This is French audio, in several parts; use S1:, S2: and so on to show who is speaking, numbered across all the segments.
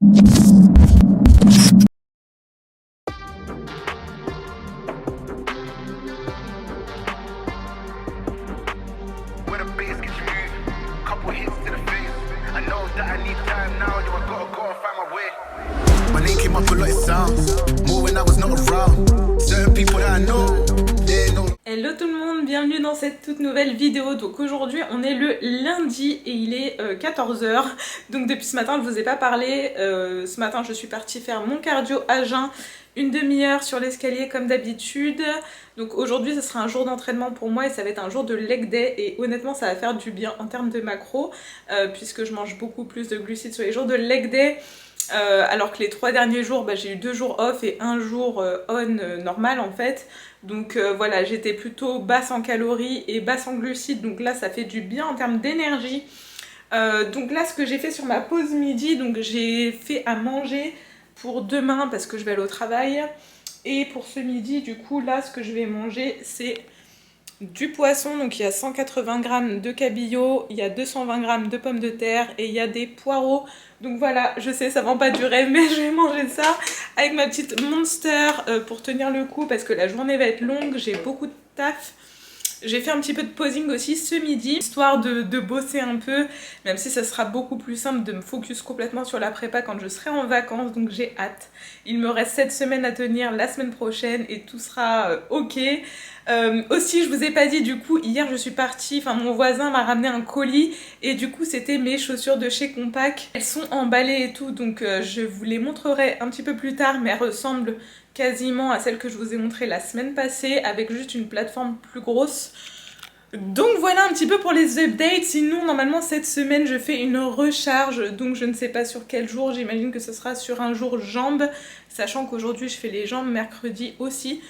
S1: Where the bass gets you moving, couple hits to the face. I know that I need time now, yo, I gotta go and find my way. My name came up a lot of sounds, more when I was not around. Certain people that I know, they know.
S2: Hello tout le monde, bienvenue dans cette toute nouvelle vidéo. Donc aujourd'hui on est le lundi et il est 14h. Donc depuis ce matin je vous ai pas parlé. Ce matin je suis partie faire mon cardio à jeun, une demi-heure sur l'escalier comme d'habitude. Donc aujourd'hui ce sera un jour d'entraînement pour moi et ça va être un jour de leg day. Et honnêtement ça va faire du bien en termes de macro, puisque je mange beaucoup plus de glucides sur les jours de leg day. Alors que les 3 derniers jours, j'ai eu 2 jours off et 1 jour on normal en fait. Donc voilà, j'étais plutôt basse en calories et basse en glucides. Donc là, ça fait du bien en termes d'énergie. Donc là, ce que j'ai fait sur ma pause midi, donc j'ai fait à manger pour demain parce que je vais aller au travail. Et pour ce midi, du coup, là, ce que je vais manger, c'est du poisson. Donc il y a 180 g de cabillaud, il y a 220 g de pommes de terre et il y a des poireaux. Donc voilà, je sais ça vend pas du rêve mais je vais manger ça avec ma petite Monster pour tenir le coup parce que la journée va être longue, j'ai beaucoup de taf. J'ai fait un petit peu de posing aussi ce midi, histoire de bosser un peu, même si ça sera beaucoup plus simple de me focus complètement sur la prépa quand je serai en vacances, donc j'ai hâte. Il me reste 7 semaines à tenir la semaine prochaine et tout sera ok. Aussi je vous ai pas dit, du coup hier je suis partie, mon voisin m'a ramené un colis et du coup c'était mes chaussures de chez Compaq. Elles sont emballées et tout, donc je vous les montrerai un petit peu plus tard, mais elles ressemblent quasiment à celle que je vous ai montrée la semaine passée avec juste une plateforme plus grosse. Donc voilà un petit peu pour les updates. Sinon normalement cette semaine je fais une recharge, donc je ne sais pas sur quel jour, j'imagine que ce sera sur un jour jambes, sachant qu'aujourd'hui je fais les jambes, mercredi aussi.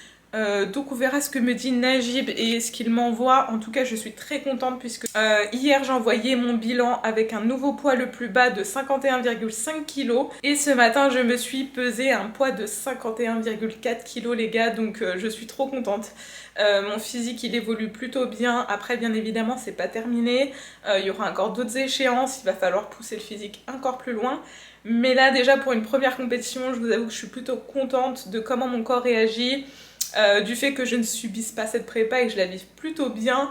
S2: Donc on verra ce que me dit Najib et ce qu'il m'envoie. En tout cas je suis très contente puisque hier j'ai envoyé mon bilan avec un nouveau poids le plus bas de 51,5 kg et ce matin je me suis pesée un poids de 51,4 kg les gars, donc je suis trop contente. Mon physique il évolue plutôt bien. Après bien évidemment c'est pas terminé, il y aura encore d'autres échéances, il va falloir pousser le physique encore plus loin. Mais là déjà pour une première compétition je vous avoue que je suis plutôt contente de comment mon corps réagit. Du fait que je ne subisse pas cette prépa et que je la vive plutôt bien.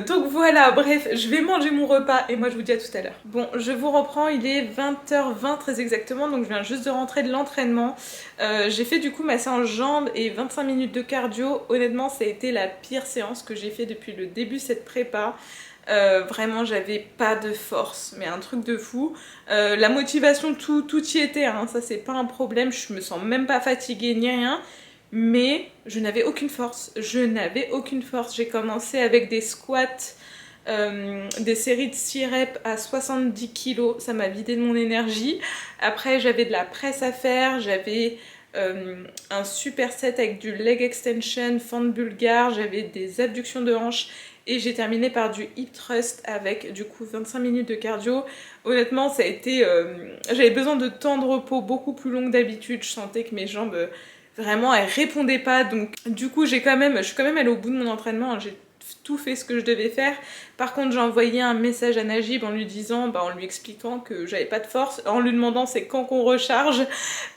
S2: Donc voilà, bref, je vais manger mon repas et moi je vous dis à tout à l'heure. Bon, je vous reprends, il est 20h20 très exactement, donc je viens juste de rentrer de l'entraînement. J'ai fait du coup ma séance jambes et 25 minutes de cardio. Honnêtement, ça a été la pire séance que j'ai fait depuis le début de cette prépa. Vraiment j'avais pas de force, mais un truc de fou. La motivation, tout y était, hein, ça c'est pas un problème, je me sens même pas fatiguée ni rien. Mais je n'avais aucune force, J'ai commencé avec des squats, des séries de 6 reps à 70 kg, ça m'a vidé de mon énergie. Après j'avais de la presse à faire, j'avais un super set avec du leg extension, fente bulgare, j'avais des abductions de hanches et j'ai terminé par du hip thrust avec du coup 25 minutes de cardio. Honnêtement ça a été... j'avais besoin de temps de repos beaucoup plus long que d'habitude, je sentais que mes jambes... vraiment elle répondait pas, donc du coup je suis quand même allée au bout de mon entraînement, hein. J'ai tout fait ce que je devais faire. Par contre j'ai envoyé un message à Najib en lui disant, en lui expliquant que j'avais pas de force, en lui demandant c'est quand qu'on recharge,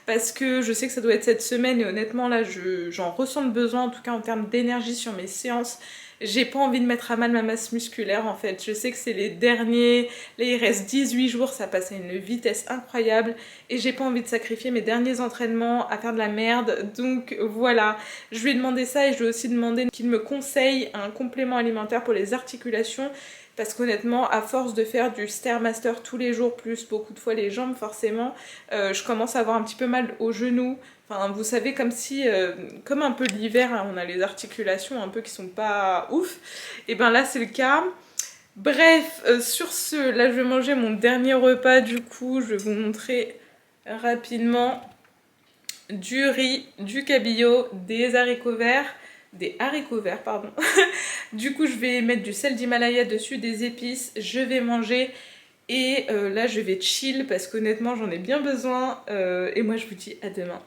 S2: parce que je sais que ça doit être cette semaine et honnêtement là j'en ressens le besoin, en tout cas en termes d'énergie sur mes séances. J'ai pas envie de mettre à mal ma masse musculaire en fait, je sais que c'est les derniers, là il reste 18 jours, ça passe à une vitesse incroyable et j'ai pas envie de sacrifier mes derniers entraînements à faire de la merde, donc voilà. Je lui ai demandé ça et je lui ai aussi demandé qu'il me conseille un complément alimentaire pour les articulations, parce qu'honnêtement à force de faire du Stairmaster tous les jours plus beaucoup de fois les jambes forcément, je commence à avoir un petit peu mal aux genoux. Enfin, vous savez, comme si, comme un peu l'hiver, hein, on a les articulations un peu qui sont pas ouf. Et ben là, c'est le cas. Bref, sur ce, là, je vais manger mon dernier repas. Du coup, je vais vous montrer rapidement du riz, du cabillaud, des haricots verts. Pardon. Du coup, je vais mettre du sel d'Himalaya dessus, des épices. Je vais manger. Et là, je vais chill parce qu'honnêtement, j'en ai bien besoin. Et moi, je vous dis à demain.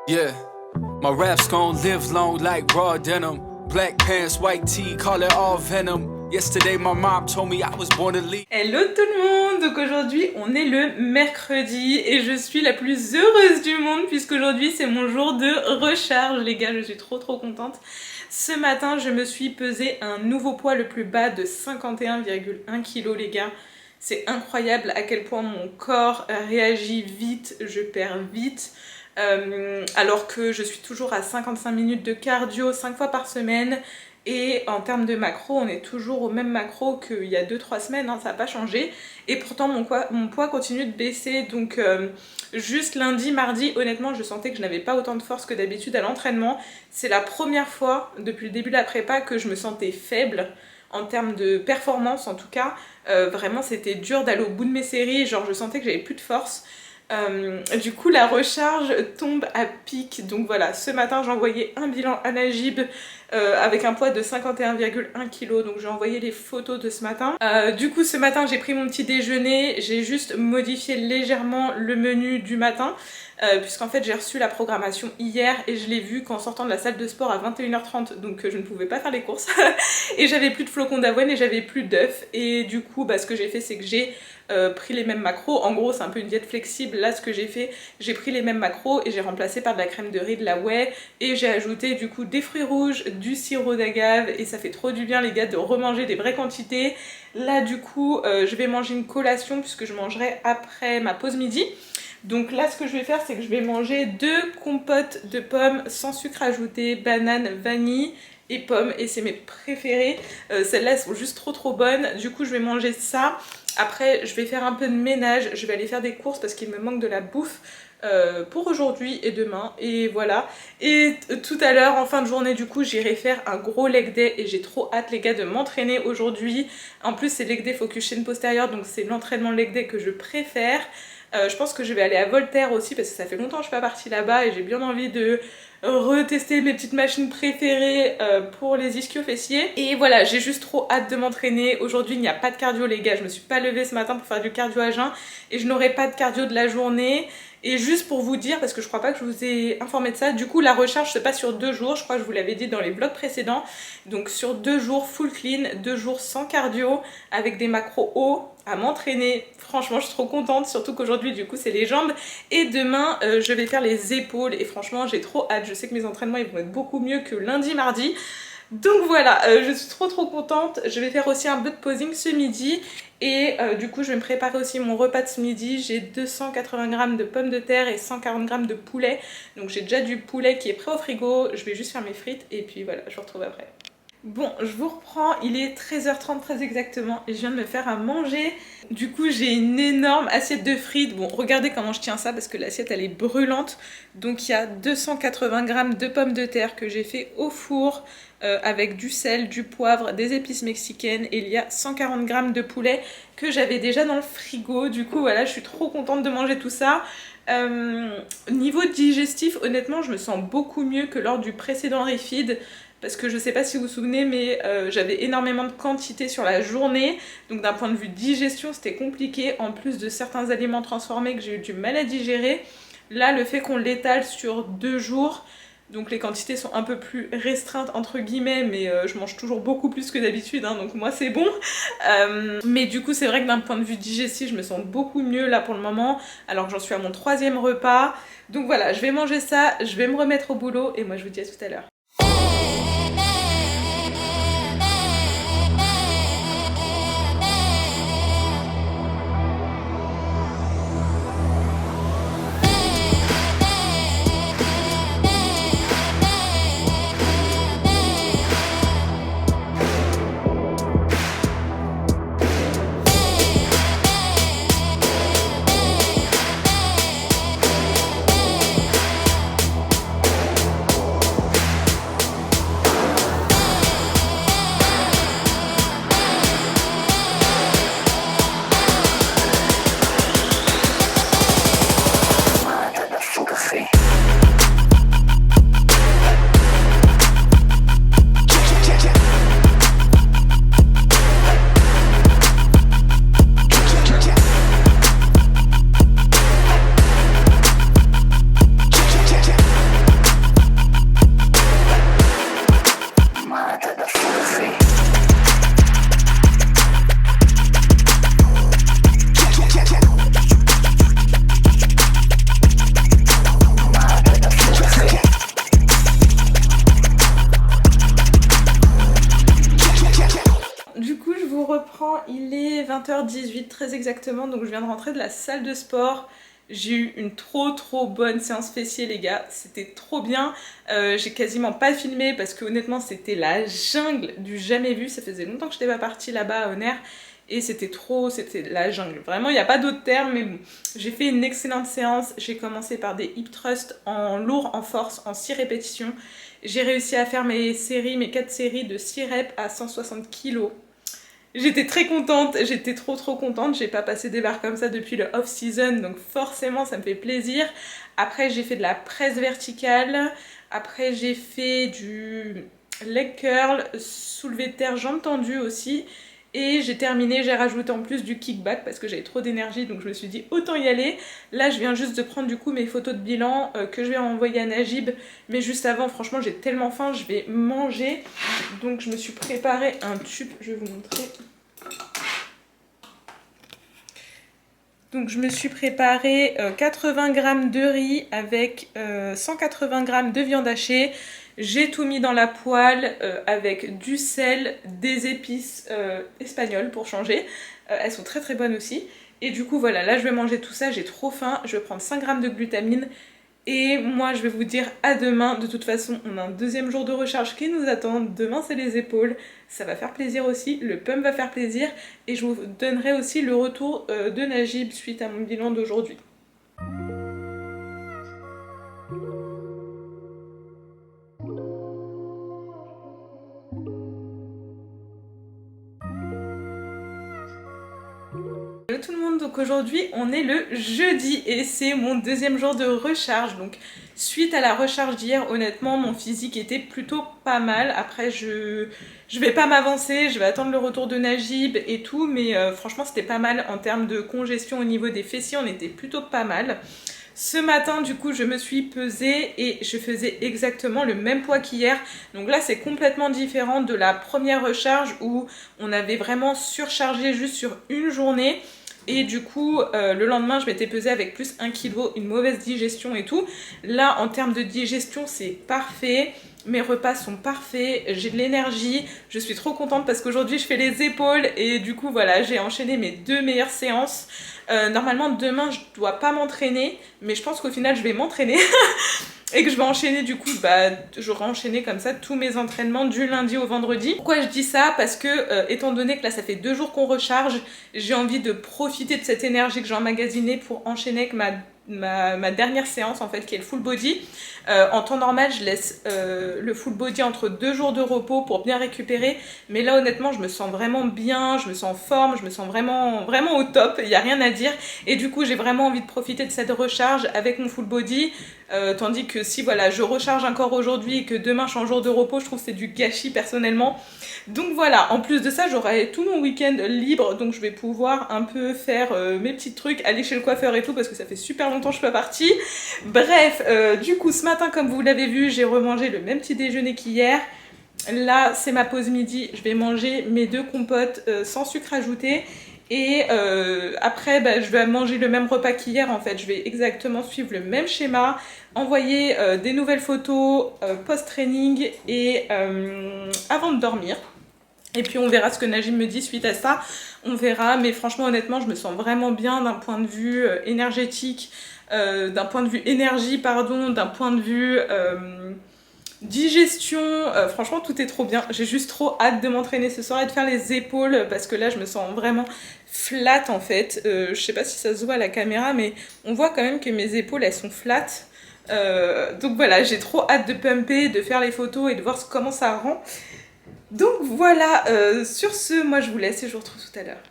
S3: Yeah, my raps gon' live long like raw denim.
S1: Black pants, white tee, call it all venom. Yesterday my mom told me I was born to lead.
S2: Hello tout le monde. Donc aujourd'hui on est le mercredi et je suis la plus heureuse du monde puisqu'aujourd'hui c'est mon jour de recharge les gars, je suis trop contente. Ce matin je me suis pesé un nouveau poids le plus bas de 51,1 kg les gars. C'est incroyable à quel point mon corps réagit vite, je perds vite. Alors que je suis toujours à 55 minutes de cardio 5 fois par semaine. Et en termes de macro, on est toujours au même macro qu'il y a 2-3 semaines, hein, ça n'a pas changé. Et pourtant mon poids continue de baisser, donc juste lundi, mardi, honnêtement je sentais que je n'avais pas autant de force que d'habitude à l'entraînement. C'est la première fois depuis le début de la prépa que je me sentais faible, en termes de performance en tout cas. Vraiment c'était dur d'aller au bout de mes séries, genre je sentais que j'avais plus de force. Du coup la recharge tombe à pic, donc voilà, ce matin j'ai envoyé un bilan à Najib avec un poids de 51,1 kg, donc j'ai envoyé les photos de ce matin. Du coup ce matin j'ai pris mon petit déjeuner, j'ai juste modifié légèrement le menu du matin puisqu'en fait j'ai reçu la programmation hier et je l'ai vu qu'en sortant de la salle de sport à 21h30, donc je ne pouvais pas faire les courses et j'avais plus de flocons d'avoine et j'avais plus d'œufs, et du coup ce que j'ai fait c'est que j'ai pris les mêmes macros. En gros c'est un peu une diète flexible. Là ce que j'ai fait, j'ai pris les mêmes macros et j'ai remplacé par de la crème de riz de la whey, et j'ai ajouté du coup des fruits rouges, du sirop d'agave, et ça fait trop du bien les gars de remanger des vraies quantités. Là du coup je vais manger une collation puisque je mangerai après ma pause midi. Donc là ce que je vais faire c'est que je vais manger 2 compotes de pommes sans sucre ajouté, banane, vanille et pommes, et c'est mes préférées. Celles-là elles sont juste trop bonnes. Du coup je vais manger ça. Après je vais faire un peu de ménage, je vais aller faire des courses parce qu'il me manque de la bouffe pour aujourd'hui et demain, et voilà. Et tout à l'heure en fin de journée du coup j'irai faire un gros leg day et j'ai trop hâte les gars de m'entraîner aujourd'hui. En plus c'est leg day focus chaîne postérieure, donc c'est l'entraînement leg day que je préfère. Je pense que je vais aller à Voltaire aussi parce que ça fait longtemps que je suis pas partie là-bas et j'ai bien envie de retester mes petites machines préférées pour les ischio-fessiers. Et voilà, j'ai juste trop hâte de m'entraîner. Aujourd'hui il n'y a pas de cardio les gars, je me suis pas levée ce matin pour faire du cardio à jeun et je n'aurai pas de cardio de la journée. Et juste pour vous dire, parce que je crois pas que je vous ai informé de ça, du coup la recharge se passe sur 2 jours, je crois que je vous l'avais dit dans les vlogs précédents. Donc sur 2 jours full clean, 2 jours sans cardio, avec des macros hauts, à m'entraîner. Franchement je suis trop contente, surtout qu'aujourd'hui du coup c'est les jambes, et demain je vais faire les épaules, et franchement j'ai trop hâte. Je sais que mes entraînements ils vont être beaucoup mieux que lundi, mardi. Donc voilà, je suis trop contente. Je vais faire aussi un peu de posing ce midi. Et du coup je vais me préparer aussi mon repas de ce midi. J'ai 280 g de pommes de terre et 140 g de poulet. Donc j'ai déjà du poulet qui est prêt au frigo. Je vais juste faire mes frites et puis voilà, je vous retrouve après. Bon, je vous reprends, il est 13h30 très exactement et je viens de me faire à manger. Du coup j'ai une énorme assiette de frites. Bon, regardez comment je tiens ça parce que l'assiette elle est brûlante. Donc il y a 280 g de pommes de terre que j'ai fait au four avec du sel, du poivre, des épices mexicaines, et il y a 140 g de poulet que j'avais déjà dans le frigo. Du coup voilà, je suis trop contente de manger tout ça. Niveau digestif, honnêtement je me sens beaucoup mieux que lors du précédent refeed. Parce que je sais pas si vous vous souvenez, mais j'avais énormément de quantité sur la journée. Donc d'un point de vue digestion, c'était compliqué. En plus de certains aliments transformés que j'ai eu du mal à digérer. Là, le fait qu'on l'étale sur 2 jours, donc les quantités sont un peu plus restreintes entre guillemets, mais je mange toujours beaucoup plus que d'habitude, hein, donc moi c'est bon. Mais du coup c'est vrai que d'un point de vue digestif, je me sens beaucoup mieux là pour le moment, alors que j'en suis à mon 3e repas. Donc voilà, je vais manger ça, je vais me remettre au boulot, et moi je vous dis à tout à l'heure. l'instant il est 20h18 très exactement, donc je viens de rentrer de la salle de sport. J'ai eu une trop bonne séance fessier les gars, c'était trop bien. J'ai quasiment pas filmé parce que honnêtement c'était la jungle du jamais vu. Ça faisait longtemps que je n'étais pas partie là-bas à Honner et c'était la jungle. Vraiment il n'y a pas d'autre terme, mais bon. J'ai fait une excellente séance. J'ai commencé par des hip thrusts en lourd, en force, en 6 répétitions. J'ai réussi à faire mes 4 séries de 6 reps à 160 kg. J'étais très contente, j'étais trop contente, j'ai pas passé des barres comme ça depuis le off-season, donc forcément ça me fait plaisir. Après j'ai fait de la presse verticale, après j'ai fait du leg curl, soulevé de terre, jambes tendues aussi. Et j'ai terminé, j'ai rajouté en plus du kickback parce que j'avais trop d'énergie, donc je me suis dit autant y aller. Là je viens juste de prendre du coup mes photos de bilan que je vais envoyer à Najib. Mais juste avant, franchement j'ai tellement faim, je vais manger. Donc je me suis préparé un tube, je vais vous montrer. Donc je me suis préparé 80 g de riz avec 180 g de viande hachée. J'ai tout mis dans la poêle avec du sel, des épices espagnoles pour changer. Elles sont très bonnes aussi. Et du coup voilà, là je vais manger tout ça, j'ai trop faim. Je vais prendre 5 g de glutamine. Et moi je vais vous dire à demain. De toute façon on a un deuxième jour de recharge qui nous attend. Demain c'est les épaules, ça va faire plaisir aussi. Le pump va faire plaisir. Et je vous donnerai aussi le retour de Najib suite à mon bilan d'aujourd'hui. Hello tout le monde, donc aujourd'hui on est le jeudi et c'est mon deuxième jour de recharge. Donc suite à la recharge d'hier, honnêtement mon physique était plutôt pas mal. Après je vais pas m'avancer, je vais attendre le retour de Najib et tout, mais franchement c'était pas mal en termes de congestion au niveau des fessiers, on était plutôt pas mal. Ce matin du coup je me suis pesée et je faisais exactement le même poids qu'hier. Donc là c'est complètement différent de la première recharge où on avait vraiment surchargé juste sur une journée. Et du coup le lendemain je m'étais pesée avec plus 1 kg, une mauvaise digestion et tout. Là en termes de digestion c'est parfait. Mes repas sont parfaits, j'ai de l'énergie, je suis trop contente parce qu'aujourd'hui je fais les épaules et du coup voilà j'ai enchaîné mes 2 meilleures séances. Normalement demain je dois pas m'entraîner, mais je pense qu'au final je vais m'entraîner et que je vais enchaîner du coup, j'aurai enchaîné comme ça tous mes entraînements du lundi au vendredi. Pourquoi je dis ça? Parce que étant donné que là ça fait 2 jours qu'on recharge, j'ai envie de profiter de cette énergie que j'ai emmagasinée pour enchaîner avec ma dernière séance en fait qui est le full body. En temps normal je laisse le full body entre 2 jours de repos pour bien récupérer, mais là honnêtement je me sens vraiment bien, je me sens en forme, je me sens vraiment au top, il n'y a rien à dire. Et du coup j'ai vraiment envie de profiter de cette recharge avec mon full body, tandis que si voilà je recharge encore aujourd'hui et que demain je suis en jour de repos, je trouve que c'est du gâchis personnellement. Donc voilà, en plus de ça j'aurai tout mon week-end libre, donc je vais pouvoir un peu faire mes petits trucs, aller chez le coiffeur et tout parce que ça fait super longtemps que je suis pas partie. Bref, du coup ce matin comme vous l'avez vu j'ai remangé le même petit déjeuner qu'hier. Là c'est ma pause midi, je vais manger mes 2 compotes sans sucre ajouté. Et après je vais manger le même repas qu'hier en fait, je vais exactement suivre le même schéma, envoyer des nouvelles photos post-training et avant de dormir. Et puis on verra ce que Najib me dit suite à ça, on verra, mais franchement honnêtement je me sens vraiment bien d'un point de vue énergétique, d'un point de vue énergie pardon, d'un point de vue digestion, franchement tout est trop bien. J'ai juste trop hâte de m'entraîner ce soir et de faire les épaules parce que là je me sens vraiment flat en fait. Je sais pas si ça se voit à la caméra mais on voit quand même que mes épaules elles sont flattes. Donc voilà, j'ai trop hâte de pumper, de faire les photos et de voir comment ça rend. Donc voilà, sur ce, moi je vous laisse et je vous retrouve tout à l'heure.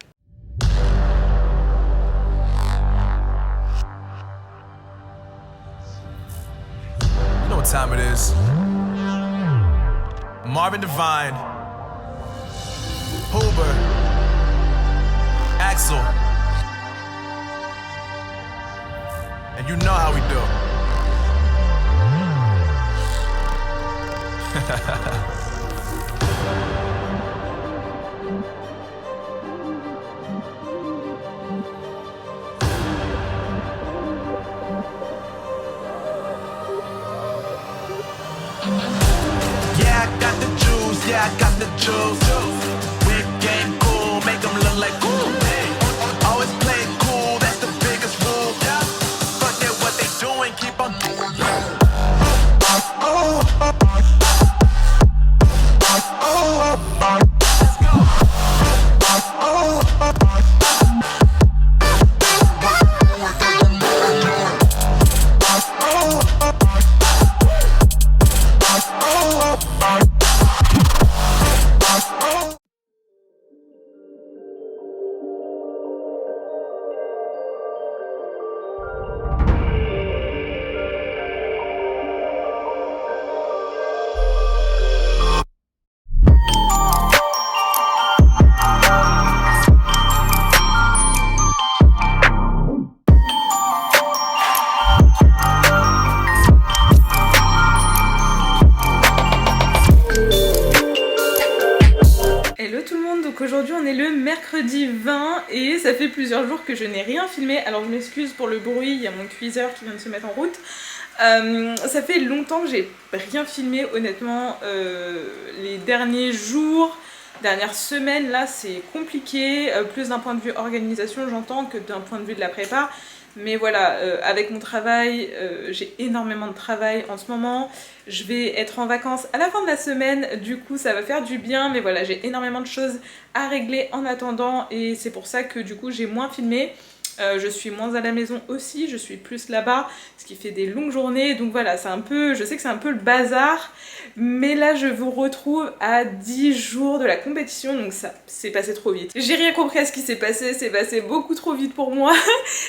S1: You know what time it is. Marvin Devine, Huber, Axel, and you know how we do. Yeah, I got the juice, whip game cool, make them look
S2: donc aujourd'hui on est le mercredi 20 et ça fait plusieurs jours que je n'ai rien filmé. Alors je m'excuse pour le bruit, il y a mon cuiseur qui vient de se mettre en route. Ça fait longtemps que j'ai rien filmé honnêtement, les derniers jours, dernières semaines là c'est compliqué, plus d'un point de vue organisation j'entends que d'un point de vue de la prépa. Mais voilà, avec mon travail, j'ai énormément de travail en ce moment. Je vais être en vacances à la fin de la semaine, du coup ça va faire du bien. Mais voilà, j'ai énormément de choses à régler en attendant et c'est pour ça que du coup j'ai moins filmé. Je suis moins à la maison aussi, je suis plus là-bas, ce qui fait des longues journées. Donc voilà, c'est un peu, je sais que c'est un peu le bazar. Mais là je vous retrouve à 10 jours de la compétition, donc ça s'est passé trop vite. J'ai rien compris à ce qui s'est passé, c'est passé beaucoup trop vite pour moi.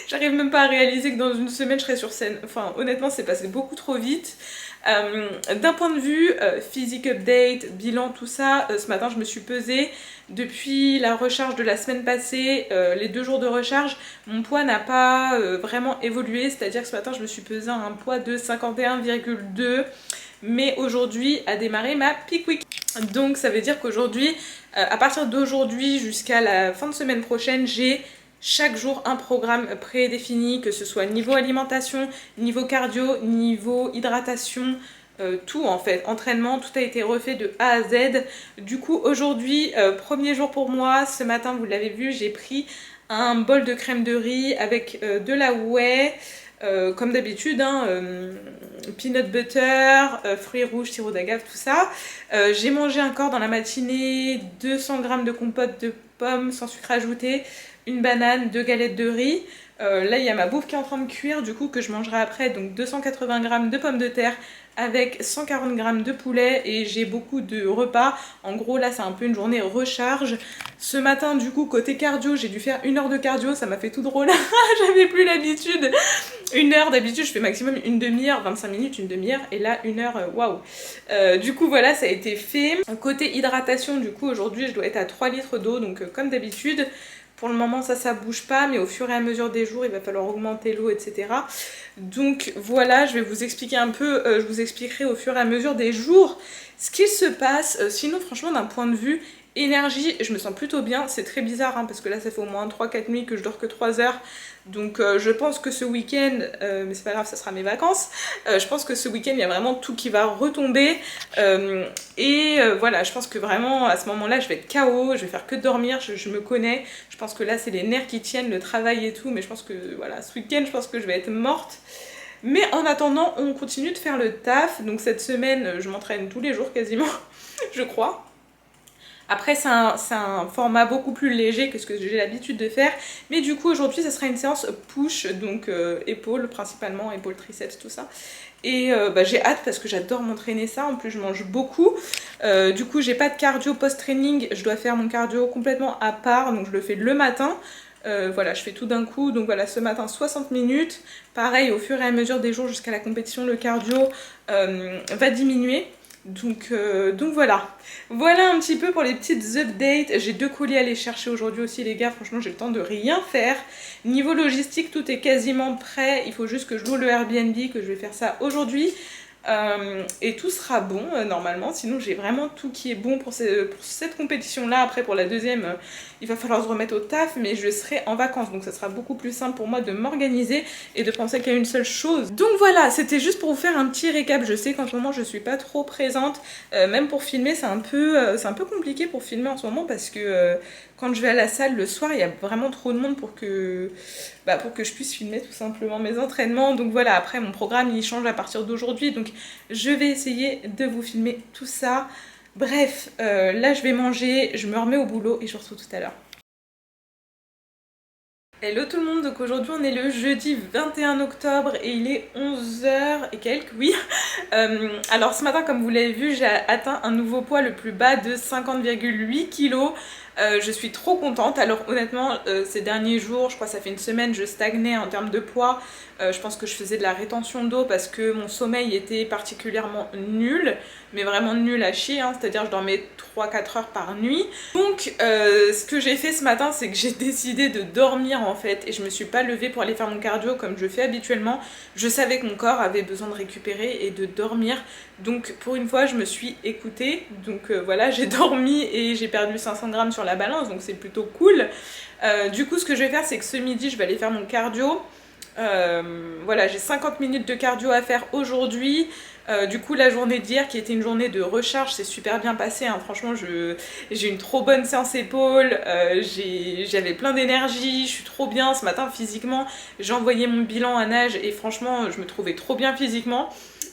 S2: J'arrive même pas à réaliser que dans une semaine je serai sur scène. Enfin honnêtement c'est passé beaucoup trop vite. D'un point de vue physique update, bilan, tout ça, ce matin je me suis pesée. Depuis la recharge de la semaine passée, les 2 jours de recharge, mon poids n'a pas vraiment évolué, c'est-à-dire que ce matin je me suis pesée à un poids de 51,2, mais aujourd'hui a démarré ma peak week. Donc ça veut dire qu'aujourd'hui, à partir d'aujourd'hui jusqu'à la fin de semaine prochaine, j'ai chaque jour un programme prédéfini, que ce soit niveau alimentation, niveau cardio, niveau hydratation, tout en fait, entraînement, tout a été refait de A à Z. Du coup aujourd'hui, premier jour pour moi, ce matin vous l'avez vu, j'ai pris un bol de crème de riz avec de la whey, comme d'habitude, hein, peanut butter, fruits rouges, sirop d'agave, tout ça. J'ai mangé encore dans la matinée 200 g de compote de pommes sans sucre ajouté, une banane, 2 galettes de riz. Là il y a ma bouffe qui est en train de cuire du coup que je mangerai après, donc 280 g de pommes de terre avec 140 g de poulet et j'ai beaucoup de repas. En gros là c'est un peu une journée recharge. Ce matin du coup côté cardio j'ai dû faire 1 heure de cardio, ça m'a fait tout drôle. J'avais plus l'habitude. 1 heure, d'habitude je fais maximum une demi-heure, 25 minutes, une demi-heure et là 1 heure, waouh. Du coup voilà ça a été fait. Côté hydratation du coup aujourd'hui je dois être à 3 litres d'eau, donc comme d'habitude. Pour le moment ça bouge pas, mais au fur et à mesure des jours il va falloir augmenter l'eau, etc. Donc voilà, je vais vous expliquer un peu, je vous expliquerai au fur et à mesure des jours ce qu'il se passe. Sinon franchement d'un point de vue énergie, je me sens plutôt bien. C'est très bizarre hein, parce que là ça fait au moins 3-4 nuits que je dors que 3 heures. Donc je pense que ce week-end, mais c'est pas grave, ça sera mes vacances. Je pense que ce week-end il y a vraiment tout qui va retomber. Voilà, je pense que vraiment à ce moment-là je vais être KO, je vais faire que dormir, je me connais. Je pense que là c'est les nerfs qui tiennent, le travail et tout. Mais je pense que voilà, ce week-end je pense que je vais être morte. Mais en attendant on continue de faire le taf. Donc cette semaine je m'entraîne tous les jours quasiment, je crois. Après c'est un format beaucoup plus léger que ce que j'ai l'habitude de faire. Mais du coup aujourd'hui ça sera une séance push, donc épaules principalement, épaules, triceps, tout ça. Et j'ai hâte parce que j'adore m'entraîner ça, en plus je mange beaucoup. Du coup j'ai pas de cardio post-training, je dois faire mon cardio complètement à part, donc je le fais le matin. Voilà, je fais tout d'un coup, donc voilà, ce matin 60 minutes. Pareil, au fur et à mesure des jours jusqu'à la compétition, le cardio va diminuer. Donc voilà un petit peu pour les petites updates. J'ai 2 colis à aller chercher aujourd'hui aussi les gars, franchement j'ai le temps de rien faire. Niveau logistique tout est quasiment prêt, il faut juste que je loue le Airbnb, que je vais faire ça aujourd'hui. Et tout sera bon normalement, sinon j'ai vraiment tout qui est bon pour cette compétition là. Après pour la deuxième il va falloir se remettre au taf, mais je serai en vacances donc ça sera beaucoup plus simple pour moi de m'organiser et de penser qu'à une seule chose. Donc voilà, c'était juste pour vous faire un petit récap. Je sais qu'en ce moment je suis pas trop présente, même pour filmer c'est un peu compliqué pour filmer en ce moment parce que quand je vais à la salle le soir il y a vraiment trop de monde pour que je puisse filmer tout simplement mes entraînements. Donc voilà, après mon programme il change à partir d'aujourd'hui, donc je vais essayer de vous filmer tout ça. Bref, là je vais manger, je me remets au boulot et je vous retrouve tout à l'heure. Hello tout le monde, donc aujourd'hui on est le jeudi 21 octobre et il est 11h et quelques, oui. Alors ce matin comme vous l'avez vu j'ai atteint un nouveau poids le plus bas de 50,8 kg. Je suis trop contente. Alors honnêtement ces derniers jours, je crois que ça fait une semaine, je stagnais en termes de poids. Je pense que je faisais de la rétention d'eau parce que mon sommeil était particulièrement nul. mais vraiment nulle à chier, hein, c'est-à-dire je dormais 3-4 heures par nuit. Donc ce que j'ai fait ce matin, c'est que j'ai décidé de dormir en fait, et je me suis pas levée pour aller faire mon cardio comme je fais habituellement. Je savais que mon corps avait besoin de récupérer et de dormir, donc pour une fois je me suis écoutée. Donc voilà, j'ai dormi et j'ai perdu 500 grammes sur la balance, donc c'est plutôt cool. Du coup ce que je vais faire, c'est que ce midi je vais aller faire mon cardio. Voilà, j'ai 50 minutes de cardio à faire aujourd'hui. Du coup la journée d'hier qui était une journée de recharge s'est super bien passée, hein. Franchement j'ai une trop bonne séance épaules, j'avais plein d'énergie, je suis trop bien ce matin physiquement. J'ai envoyé mon bilan à Nage et franchement je me trouvais trop bien physiquement.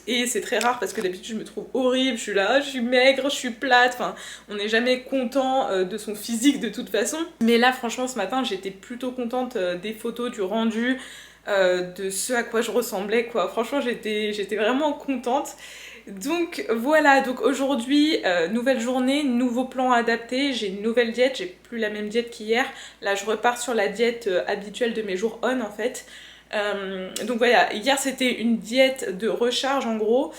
S2: Et c'est très rare parce que d'habitude je me trouve horrible, je suis là, je suis maigre, je suis plate, enfin on n'est jamais content de son physique de toute façon. Mais là franchement ce matin j'étais plutôt contente des photos, du rendu, de ce à quoi je ressemblais quoi. Franchement j'étais vraiment contente. Donc voilà, donc aujourd'hui nouvelle journée, nouveau plan adapté, j'ai une nouvelle diète, j'ai plus la même diète qu'hier. Là je repars sur la diète habituelle de mes jours on en fait. Donc voilà, hier c'était une diète de recharge en gros,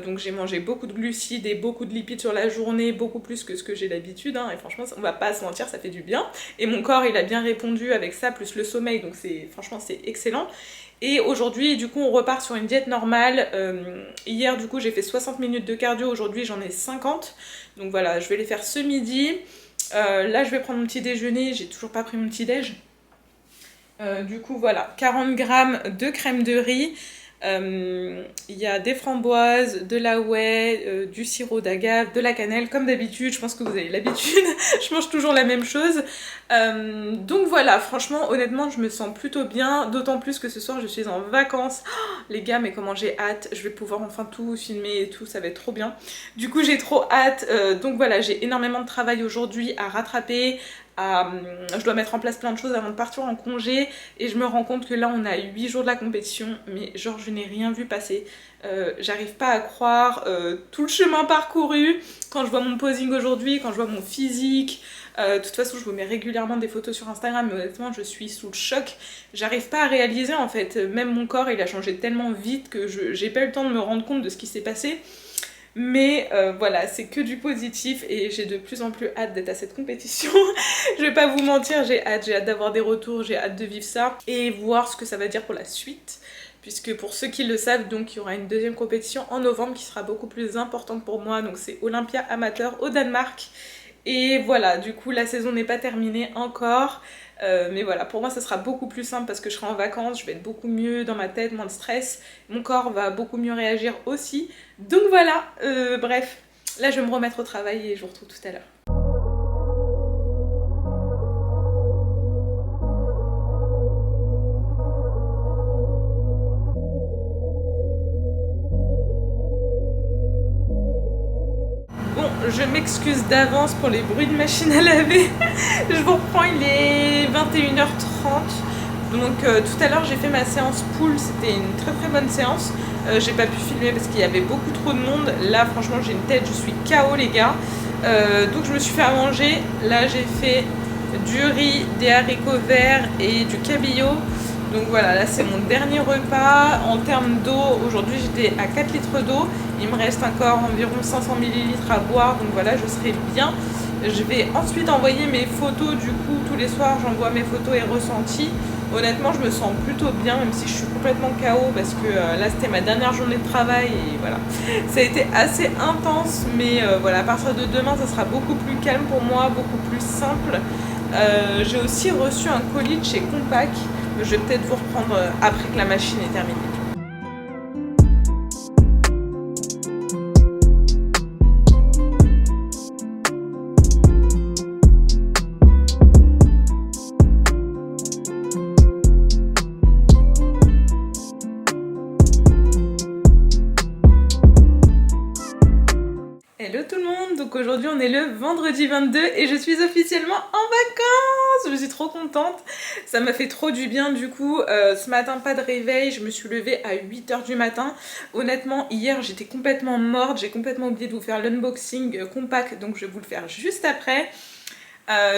S2: donc j'ai mangé beaucoup de glucides et beaucoup de lipides sur la journée, beaucoup plus que ce que j'ai d'habitude, hein, et franchement on va pas se mentir, ça fait du bien, et mon corps il a bien répondu avec ça, plus le sommeil, donc franchement c'est excellent. Et aujourd'hui du coup on repart sur une diète normale. Hier du coup j'ai fait 60 minutes de cardio, aujourd'hui j'en ai 50, donc voilà je vais les faire ce midi. Là je vais prendre mon petit déjeuner, j'ai toujours pas pris mon petit déj. Du coup voilà, 40 grammes de crème de riz, il y a des framboises, de la whey, du sirop d'agave, de la cannelle, comme d'habitude, je pense que vous avez l'habitude, je mange toujours la même chose. Donc voilà, franchement, honnêtement, je me sens plutôt bien, d'autant plus que ce soir je suis en vacances. Oh, les gars, mais comment j'ai hâte, je vais pouvoir enfin tout filmer et tout, ça va être trop bien. Du coup, j'ai trop hâte, donc voilà, j'ai énormément de travail aujourd'hui à rattraper. Je dois mettre en place plein de choses avant de partir en congé, et je me rends compte que là on a 8 jours de la compétition, mais genre je n'ai rien vu passer. J'arrive pas à croire tout le chemin parcouru. Quand je vois mon posing aujourd'hui, quand je vois mon physique, de toute façon je vous mets régulièrement des photos sur Instagram, mais honnêtement je suis sous le choc. J'arrive pas à réaliser en fait, même mon corps il a changé tellement vite que j'ai pas eu le temps de me rendre compte de ce qui s'est passé. Mais voilà, c'est que du positif et j'ai de plus en plus hâte d'être à cette compétition. Je vais pas vous mentir, j'ai hâte d'avoir des retours, j'ai hâte de vivre ça et voir ce que ça va dire pour la suite. Puisque pour ceux qui le savent, donc il y aura une deuxième compétition en novembre qui sera beaucoup plus importante pour moi. Donc c'est Olympia amateur au Danemark. Et voilà, du coup la saison n'est pas terminée encore. Mais voilà, pour moi ça sera beaucoup plus simple parce que je serai en vacances, je vais être beaucoup mieux dans ma tête, moins de stress, mon corps va beaucoup mieux réagir aussi. Donc voilà, bref, là je vais me remettre au travail et je vous retrouve tout à l'heure. Je m'excuse d'avance pour les bruits de machine à laver. Je vous reprends, il est 21h30. Donc tout à l'heure j'ai fait ma séance pool, c'était une très très bonne séance. J'ai pas pu filmer parce qu'il y avait beaucoup trop de monde. Là franchement j'ai une tête, je suis KO les gars. Donc je me suis fait à manger. Là j'ai fait du riz, des haricots verts et du cabillaud. Donc voilà, là c'est mon dernier repas. En termes d'eau, aujourd'hui j'étais à 4 litres d'eau. Il me reste encore environ 500 ml à boire, donc voilà, je serai bien. Je vais ensuite envoyer mes photos, du coup tous les soirs j'envoie mes photos et ressentis. Honnêtement je me sens plutôt bien, même si je suis complètement KO parce que là c'était ma dernière journée de travail et voilà. Ça a été assez intense, mais voilà, à partir de demain ça sera beaucoup plus calme pour moi, beaucoup plus simple. J'ai aussi reçu un colis de chez Compaq. Je vais peut-être vous reprendre après que la machine est terminée. Hello tout le monde, donc aujourd'hui on est le vendredi 22 et je suis officiellement en vacances. Je suis trop contente, ça m'a fait trop du bien du coup. Ce matin pas de réveil, je me suis levée à 8h du matin. Honnêtement hier j'étais complètement morte, j'ai complètement oublié de vous faire l'unboxing Compaq, donc je vais vous le faire juste après.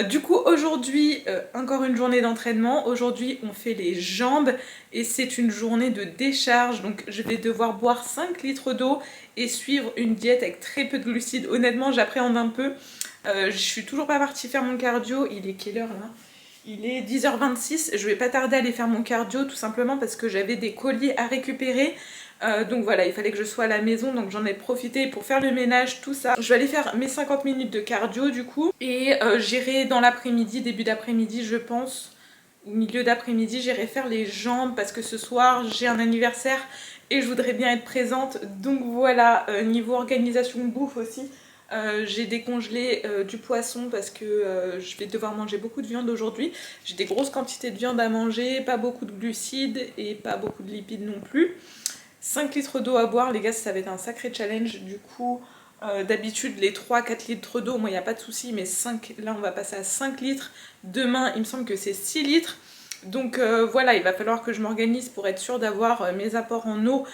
S2: Du coup aujourd'hui encore une journée d'entraînement. Aujourd'hui on fait les jambes et c'est une journée de décharge, donc je vais devoir boire 5 litres d'eau et suivre une diète avec très peu de glucides. Honnêtement j'appréhende un peu, je suis toujours pas partie faire mon cardio. Il est quelle heure là? Il est 10h26, je vais pas tarder à aller faire mon cardio tout simplement parce que j'avais des colis à récupérer. Donc voilà, il fallait que je sois à la maison, donc j'en ai profité pour faire le ménage, tout ça. Je vais aller faire mes 50 minutes de cardio du coup. Et j'irai dans l'après-midi, début d'après-midi je pense, ou milieu d'après-midi, j'irai faire les jambes parce que ce soir j'ai un anniversaire et je voudrais bien être présente. Donc voilà, niveau organisation bouffe aussi. J'ai décongelé du poisson parce que je vais devoir manger beaucoup de viande aujourd'hui. J'ai des grosses quantités de viande à manger, pas beaucoup de glucides et pas beaucoup de lipides non plus. 5 litres d'eau à boire, les gars, ça va être un sacré challenge. Du coup, d'habitude, les 3-4 litres d'eau, moi, il n'y a pas de souci, mais 5, là, on va passer à 5 litres. Demain, il me semble que c'est 6 litres. Donc voilà, il va falloir que je m'organise pour être sûre d'avoir mes apports en eau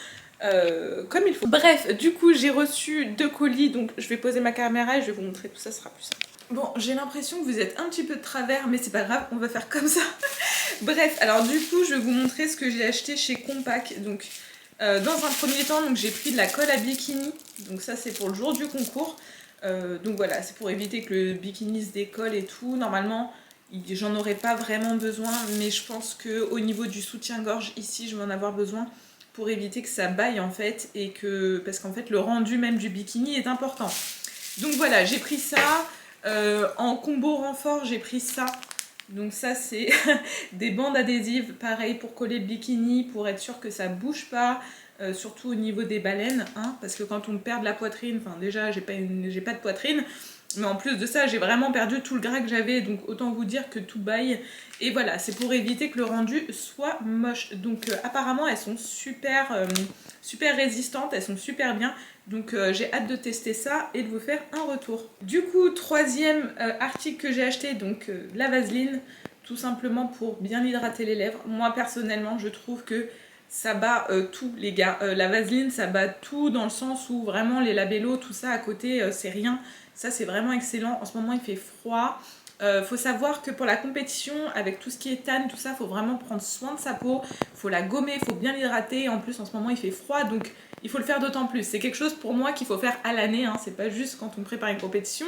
S2: comme il faut. Bref, du coup, j'ai reçu 2 colis, donc je vais poser ma caméra et je vais vous montrer tout ça, ce sera plus simple. Bon, j'ai l'impression que vous êtes un petit peu de travers, mais c'est pas grave, on va faire comme ça. Bref, alors du coup, je vais vous montrer ce que j'ai acheté chez Compaq. Donc, dans un premier temps, j'ai pris de la colle à bikini, donc ça c'est pour le jour du concours. Donc voilà, c'est pour éviter que le bikini se décolle et tout. Normalement, j'en aurais pas vraiment besoin, mais je pense qu'au niveau du soutien-gorge, ici, je vais en avoir besoin pour éviter que ça baille en fait, et que parce qu'en fait, le rendu même du bikini est important. Donc voilà, j'ai pris ça. En combo renfort, j'ai pris ça. Donc ça c'est des bandes adhésives, pareil pour coller le bikini, pour être sûr que ça bouge pas, surtout au niveau des baleines, hein, parce que quand on perd de la poitrine, enfin déjà j'ai pas de poitrine, mais en plus de ça j'ai vraiment perdu tout le gras que j'avais, donc autant vous dire que tout baille. Et voilà, c'est pour éviter que le rendu soit moche. Donc apparemment elles sont super résistantes, elles sont super bien. Donc j'ai hâte de tester ça et de vous faire un retour. Du coup, troisième article que j'ai acheté, donc la vaseline, tout simplement pour bien hydrater les lèvres. Moi personnellement, je trouve que ça bat tout les gars. La vaseline, ça bat tout dans le sens où vraiment les labellos, tout ça à côté, c'est rien. Ça c'est vraiment excellent. En ce moment il fait froid. Faut savoir que pour la compétition, avec tout ce qui est tan, tout ça, faut vraiment prendre soin de sa peau, faut la gommer, faut bien l'hydrater. En plus en ce moment il fait froid, donc il faut le faire d'autant plus. C'est quelque chose pour moi qu'il faut faire à l'année, hein. C'est pas juste quand on prépare une compétition.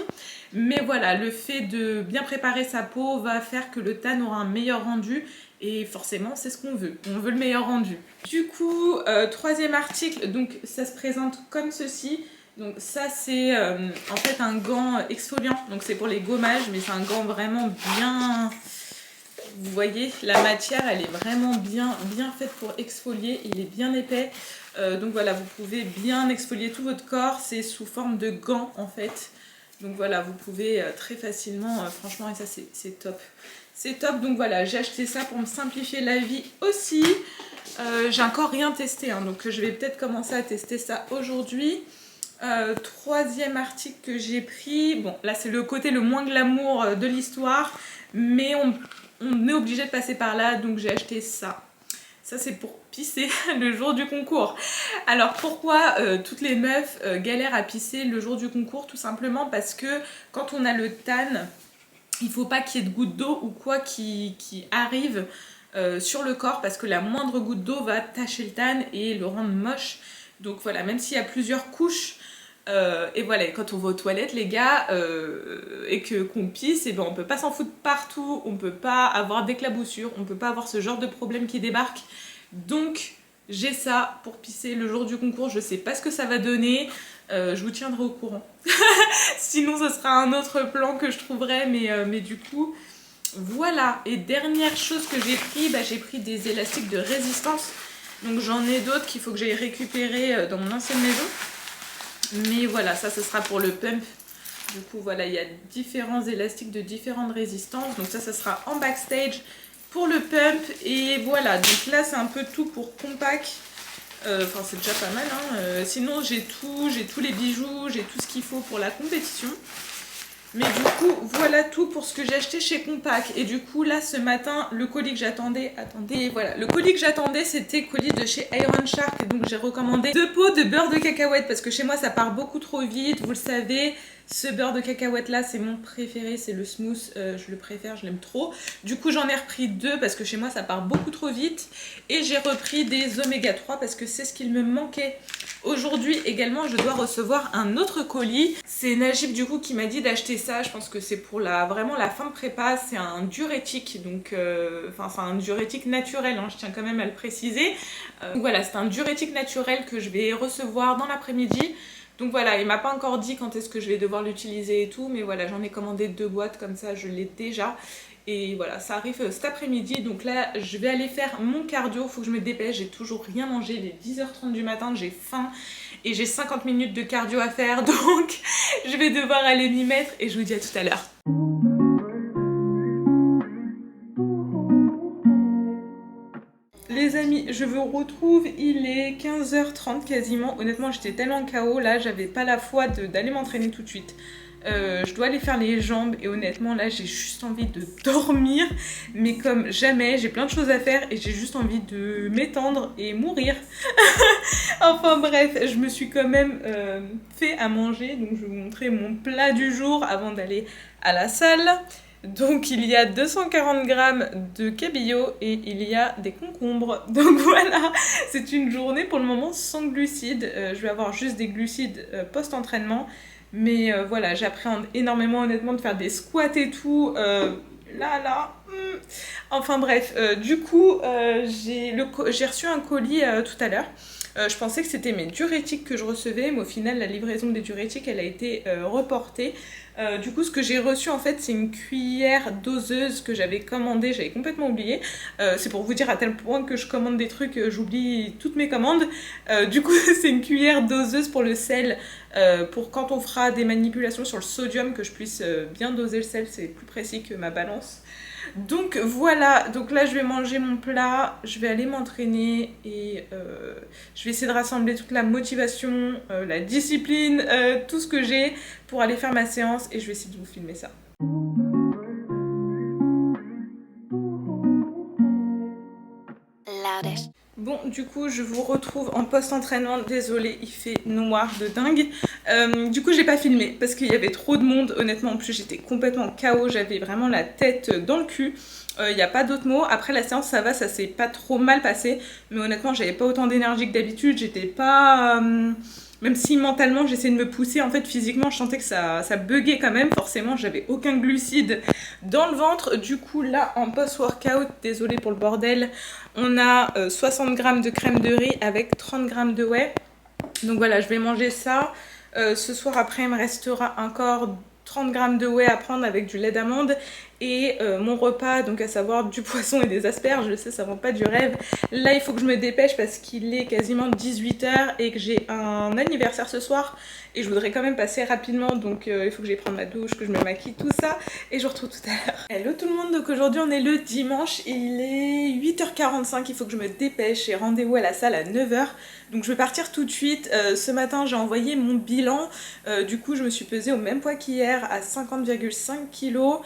S2: Mais voilà, le fait de bien préparer sa peau va faire que le tan aura un meilleur rendu. Et forcément, c'est ce qu'on veut. On veut le meilleur rendu. Du coup, troisième article, donc ça se présente comme ceci. Donc ça c'est en fait un gant exfoliant, donc c'est pour les gommages, mais c'est un gant vraiment bien, vous voyez la matière elle est vraiment bien faite pour exfolier, il est bien épais, donc voilà, vous pouvez bien exfolier tout votre corps, c'est sous forme de gant en fait, donc voilà, vous pouvez très facilement, franchement, et ça c'est top. C'est top, donc voilà, j'ai acheté ça pour me simplifier la vie aussi. J'ai encore rien testé, hein, donc je vais peut-être commencer à tester ça aujourd'hui. Troisième article que j'ai pris, bon là c'est le côté le moins glamour de l'histoire, mais on est obligé de passer par là, donc j'ai acheté ça. Ça c'est pour pisser le jour du concours. Alors pourquoi toutes les meufs galèrent à pisser le jour du concours? Tout simplement parce que quand on a le tan, il faut pas qu'il y ait de gouttes d'eau ou quoi qui arrive sur le corps, parce que la moindre goutte d'eau va tacher le tan et le rendre moche. Donc voilà, même s'il y a plusieurs couches, et voilà, quand on va aux toilettes les gars, et qu'on pisse, et ben on peut pas s'en foutre partout, on peut pas avoir d'éclaboussures, on peut pas avoir ce genre de problème qui débarque. Donc j'ai ça pour pisser le jour du concours, je sais pas ce que ça va donner, je vous tiendrai au courant. Sinon ce sera un autre plan que je trouverai, mais du coup voilà. Et dernière chose que j'ai pris, j'ai pris des élastiques de résistance. Donc j'en ai d'autres qu'il faut que j'aille récupérer dans mon ancienne maison. Mais voilà, ça ce sera pour le pump. Du coup voilà, il y a différents élastiques de différentes résistances. Donc ça sera en backstage pour le pump. Et voilà, donc là c'est un peu tout pour Compaq. Enfin c'est déjà pas mal, hein. Sinon j'ai tous les bijoux, j'ai tout ce qu'il faut pour la compétition. Mais du coup, voilà tout pour ce que j'ai acheté chez Compaq. Et du coup, là, ce matin, le colis que j'attendais... Attendez, voilà. Le colis que j'attendais, c'était colis de chez Iron Shark. Et donc, j'ai recommandé 2 pots de beurre de cacahuète. Parce que chez moi, ça part beaucoup trop vite. Vous le savez, Ce beurre de cacahuète là, c'est mon préféré, c'est le smooth, je le préfère, je l'aime trop. Du coup j'en ai repris 2 parce que chez moi ça part beaucoup trop vite. Et j'ai repris des oméga 3 parce que c'est ce qu'il me manquait. Aujourd'hui également je dois recevoir un autre colis. C'est Najib du coup qui m'a dit d'acheter ça, je pense que c'est pour vraiment la fin de prépa. C'est un diurétique, donc c'est un diurétique naturel, hein, je tiens quand même à le préciser. Donc voilà, c'est un diurétique naturel que je vais recevoir dans l'après-midi. Donc voilà, il m'a pas encore dit quand est-ce que je vais devoir l'utiliser et tout, mais voilà, j'en ai commandé 2 boîtes, comme ça je l'ai déjà. Et voilà, ça arrive cet après-midi, donc là je vais aller faire mon cardio, faut que je me dépêche, j'ai toujours rien mangé, il est 10h30 du matin, j'ai faim et j'ai 50 minutes de cardio à faire, donc je vais devoir aller m'y mettre et je vous dis à tout à l'heure. Les amis, je vous retrouve, il est 15h30 quasiment. Honnêtement, j'étais tellement KO, là, j'avais pas la foi d'aller m'entraîner tout de suite. Je dois aller faire les jambes et honnêtement, là, j'ai juste envie de dormir. Mais comme jamais, j'ai plein de choses à faire et j'ai juste envie de m'étendre et mourir. Enfin bref, je me suis quand même fait à manger. Donc je vais vous montrer mon plat du jour avant d'aller à la salle. Donc il y a 240 grammes de cabillaud et il y a des concombres. Donc voilà, c'est une journée pour le moment sans glucides. Je vais avoir juste des glucides post-entraînement. Mais voilà, j'appréhende énormément honnêtement de faire des squats et tout. Enfin bref, du coup j'ai reçu un colis tout à l'heure. Je pensais que c'était mes diurétiques que je recevais, mais au final la livraison des diurétiques elle a été reportée. Du coup ce que j'ai reçu en fait c'est une cuillère doseuse que j'avais commandée, j'avais complètement oublié. C'est pour vous dire à tel point que je commande des trucs, j'oublie toutes mes commandes. Du coup c'est une cuillère doseuse pour le sel, pour quand on fera des manipulations sur le sodium que je puisse bien doser le sel, c'est plus précis que ma balance. Donc voilà, donc là je vais manger mon plat, je vais aller m'entraîner et je vais essayer de rassembler toute la motivation, la discipline, tout ce que j'ai pour aller faire ma séance et je vais essayer de vous filmer ça. Bon, du coup, je vous retrouve en post-entraînement. Désolée, il fait noir de dingue. Du coup, j'ai pas filmé parce qu'il y avait trop de monde. Honnêtement, en plus, j'étais complètement KO. J'avais vraiment la tête dans le cul. Il n'y a pas d'autre mot. Après, la séance, ça va, ça s'est pas trop mal passé. Mais honnêtement, j'avais pas autant d'énergie que d'habitude. J'étais pas... Même si mentalement j'essayais de me pousser, en fait physiquement je sentais que ça buguait quand même, forcément j'avais aucun glucide dans le ventre. Du coup là en post-workout, désolée pour le bordel, on a 60 grammes de crème de riz avec 30 grammes de whey. Donc voilà, je vais manger ça. Ce soir après il me restera encore 30 grammes de whey à prendre avec du lait d'amande et mon repas, donc à savoir du poisson et des asperges. Je sais, ça vend pas du rêve. Là il faut que je me dépêche parce qu'il est quasiment 18h et que j'ai un anniversaire ce soir et je voudrais quand même passer rapidement, donc il faut que j'aille prendre ma douche, que je me maquille, tout ça, et je vous retrouve tout à l'heure. Hello tout le monde, donc aujourd'hui on est le dimanche, il est 8h45, il faut que je me dépêche, j'ai rendez-vous à la salle à 9h, donc je vais partir tout de suite. Ce matin j'ai envoyé mon bilan, du coup je me suis pesée au même poids qu'hier à 50,5 kg.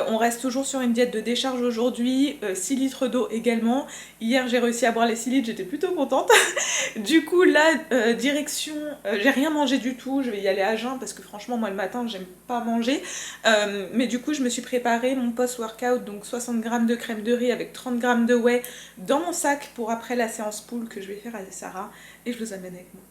S2: On reste toujours sur une diète de décharge aujourd'hui, 6 litres d'eau également. Hier j'ai réussi à boire les 6 litres, j'étais plutôt contente. Du coup là, direction, j'ai rien mangé du tout, je vais y aller à jeun parce que franchement moi le matin j'aime pas manger. Mais du coup je me suis préparé mon post-workout, donc 60 grammes de crème de riz avec 30 grammes de whey dans mon sac pour après la séance pool que je vais faire avec Sarah et je vous amène avec moi.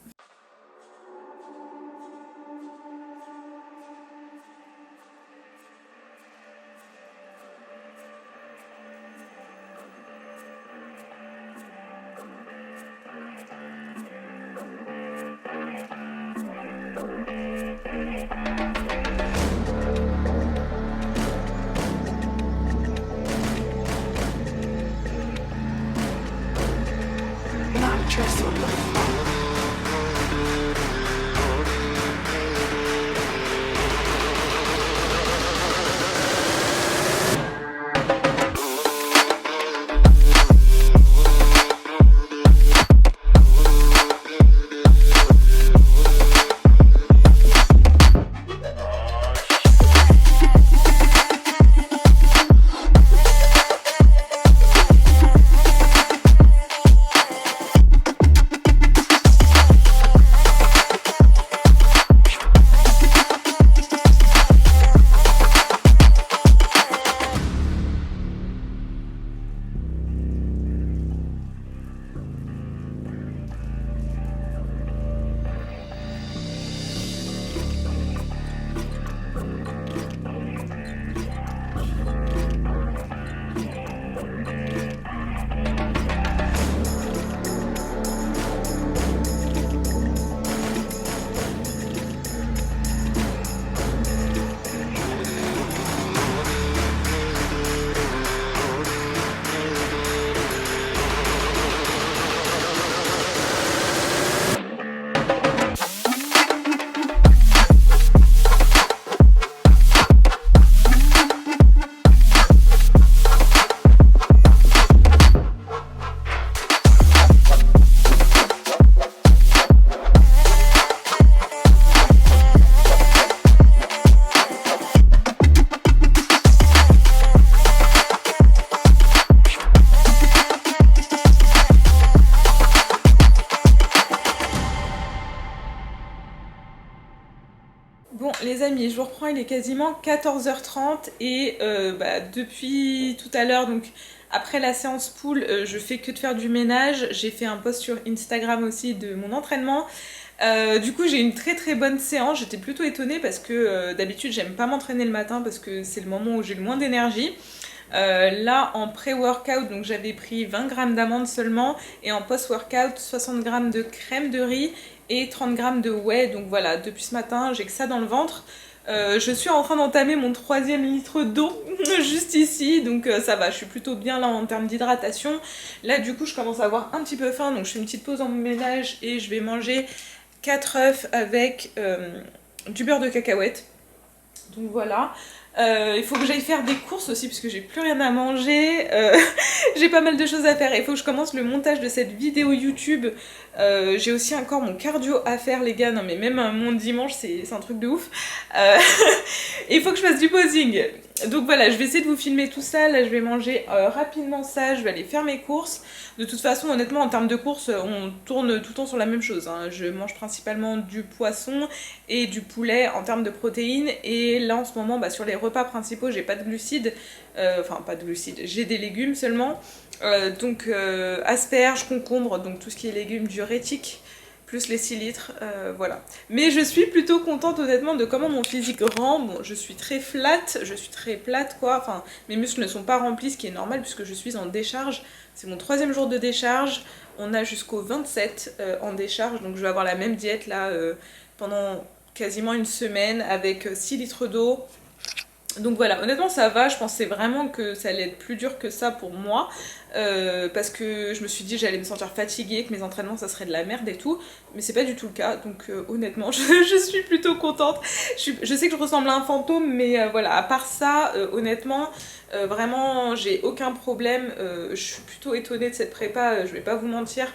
S2: reprends, il est quasiment 14h30 et depuis tout à l'heure, donc après la séance pool, je fais que de faire du ménage. J'ai fait un post sur Instagram aussi de mon entraînement. Du coup j'ai une très très bonne séance, j'étais plutôt étonnée parce que d'habitude j'aime pas m'entraîner le matin parce que c'est le moment où j'ai le moins d'énergie. Là en pré-workout donc j'avais pris 20 grammes d'amandes seulement et en post-workout 60 grammes de crème de riz et 30 grammes de whey. Donc voilà, depuis ce matin j'ai que ça dans le ventre. Je suis en train d'entamer mon 3e litre d'eau juste ici, donc ça va, je suis plutôt bien là en termes d'hydratation. Là du coup je commence à avoir un petit peu faim, donc je fais une petite pause dans mon ménage et je vais manger 4 œufs avec du beurre de cacahuète. Donc voilà. Il faut que j'aille faire des courses aussi parce que j'ai plus rien à manger. J'ai pas mal de choses à faire. Il faut que je commence le montage de cette vidéo YouTube. J'ai aussi encore mon cardio à faire les gars. Non mais même mon dimanche c'est un truc de ouf. Et il faut que je fasse du posing. Donc voilà, je vais essayer de vous filmer tout ça. Là je vais manger rapidement ça. Je vais aller faire mes courses. De toute façon honnêtement en termes de courses on tourne tout le temps sur la même chose. Je mange principalement du poisson et du poulet en termes de protéines. Et là en ce moment sur les repas principaux j'ai pas de glucides. Enfin pas de glucides, j'ai des légumes seulement. Donc asperges, concombres, donc tout ce qui est légumes diurétiques, plus les 6 litres, voilà. Mais je suis plutôt contente honnêtement de comment mon physique rend. Bon, je suis très flat, je suis très plate quoi, enfin mes muscles ne sont pas remplis, ce qui est normal puisque je suis en décharge. C'est mon 3e jour de décharge, on a jusqu'au 27 en décharge, donc je vais avoir la même diète là pendant quasiment une semaine avec 6 litres d'eau. Donc voilà, honnêtement ça va, je pensais vraiment que ça allait être plus dur que ça pour moi parce que je me suis dit j'allais me sentir fatiguée, que mes entraînements ça serait de la merde et tout, mais c'est pas du tout le cas, donc honnêtement je suis plutôt contente. Je sais que je ressemble à un fantôme, mais voilà, à part ça, honnêtement, vraiment j'ai aucun problème, je suis plutôt étonnée de cette prépa, je vais pas vous mentir.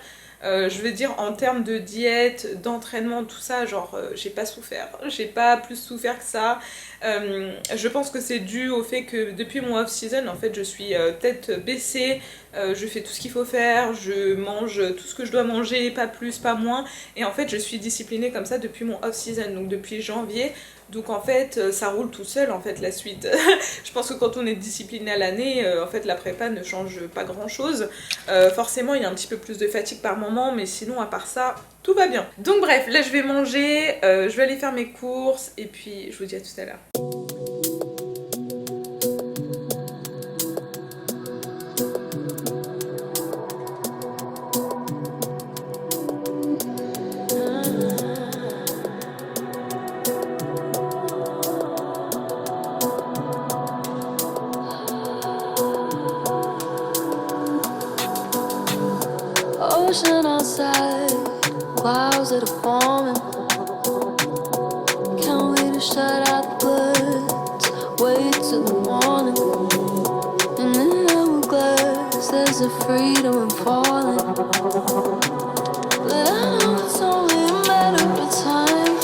S2: Je veux dire en termes de diète, d'entraînement, tout ça, genre j'ai pas souffert, j'ai pas plus souffert que ça. Je pense que c'est dû au fait que depuis mon off-season, en fait je suis tête baissée, je fais tout ce qu'il faut faire, je mange tout ce que je dois manger, pas plus, pas moins, et en fait je suis disciplinée comme ça depuis mon off-season, donc depuis janvier. Donc en fait ça roule tout seul en fait la suite. Je pense que quand on est discipliné à l'année, en fait la prépa ne change pas grand chose. Forcément il y a un petit peu plus de fatigue par moment, mais sinon à part ça tout va bien. Donc bref, là je vais manger, je vais aller faire mes courses et puis je vous dis à tout à l'heure.
S3: Ocean outside, clouds that are forming. Can't wait to shut out the birds, wait till the morning. And in the hourglass, there's a freedom in falling. But I know it's only a matter of time.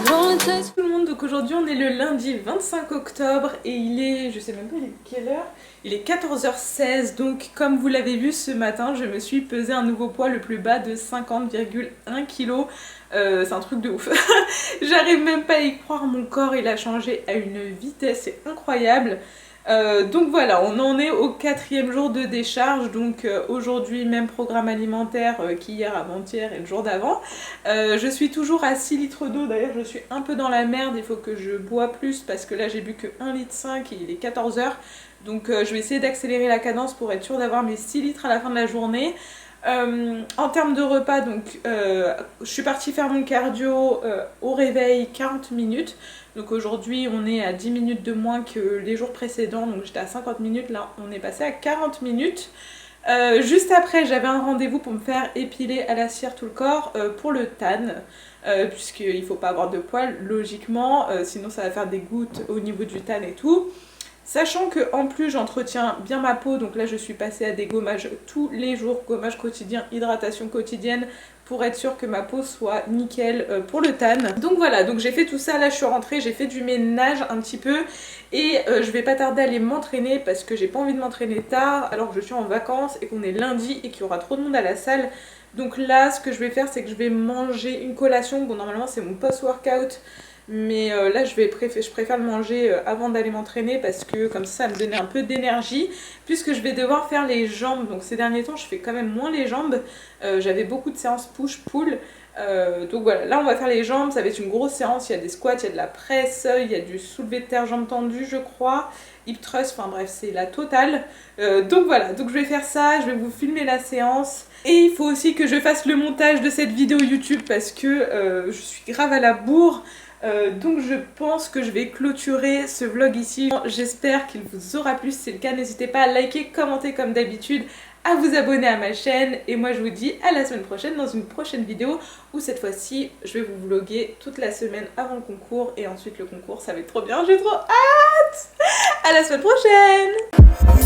S3: It only takes.
S2: Tout le monde, donc aujourd'hui on est le lundi 25 octobre et il est, je sais même pas il est quelle heure, il est 14h16, donc comme vous l'avez vu ce matin je me suis pesé un nouveau poids le plus bas de 50,1 kg. C'est un truc de ouf. J'arrive même pas à y croire, mon corps il a changé à une vitesse, c'est incroyable. Donc voilà, on en est au 4e jour de décharge, donc aujourd'hui même programme alimentaire qu'hier, avant-hier et le jour d'avant. Je suis toujours à 6 litres d'eau, d'ailleurs je suis un peu dans la merde, il faut que je bois plus parce que là j'ai bu que 1,5 litre et il est 14h. Donc je vais essayer d'accélérer la cadence pour être sûre d'avoir mes 6 litres à la fin de la journée. En termes de repas, donc je suis partie faire mon cardio au réveil 40 minutes. Donc aujourd'hui on est à 10 minutes de moins que les jours précédents, donc j'étais à 50 minutes, là on est passé à 40 minutes. Juste après j'avais un rendez-vous pour me faire épiler à la cire tout le corps pour le tan, puisqu'il ne faut pas avoir de poils logiquement, sinon ça va faire des gouttes au niveau du tan et tout. Sachant que en plus j'entretiens bien ma peau, donc là je suis passée à des gommages tous les jours, gommage quotidien, hydratation quotidienne, pour être sûre que ma peau soit nickel pour le tan. Donc voilà, donc j'ai fait tout ça, là je suis rentrée, j'ai fait du ménage un petit peu et je vais pas tarder à aller m'entraîner parce que j'ai pas envie de m'entraîner tard alors que je suis en vacances et qu'on est lundi et qu'il y aura trop de monde à la salle. Donc là ce que je vais faire c'est que je vais manger une collation, bon normalement c'est mon post-workout. Mais là je préfère le manger avant d'aller m'entraîner parce que comme ça me donnait un peu d'énergie. Puisque je vais devoir faire les jambes, donc ces derniers temps je fais quand même moins les jambes. J'avais beaucoup de séances push-pull. Donc voilà, là on va faire les jambes, ça va être une grosse séance, il y a des squats, il y a de la presse, il y a du soulevé de terre jambes tendues je crois, hip thrust, enfin bref c'est la totale. Donc voilà, donc je vais faire ça, je vais vous filmer la séance. Et il faut aussi que je fasse le montage de cette vidéo YouTube parce que je suis grave à la bourre. Donc je pense que je vais clôturer ce vlog ici. J'espère qu'il vous aura plu, si c'est le cas n'hésitez pas à liker, commenter comme d'habitude, à vous abonner à ma chaîne et moi je vous dis à la semaine prochaine dans une prochaine vidéo où cette fois-ci je vais vous vlogger toute la semaine avant le concours et ensuite le concours, ça va être trop bien, j'ai trop hâte. À la semaine prochaine.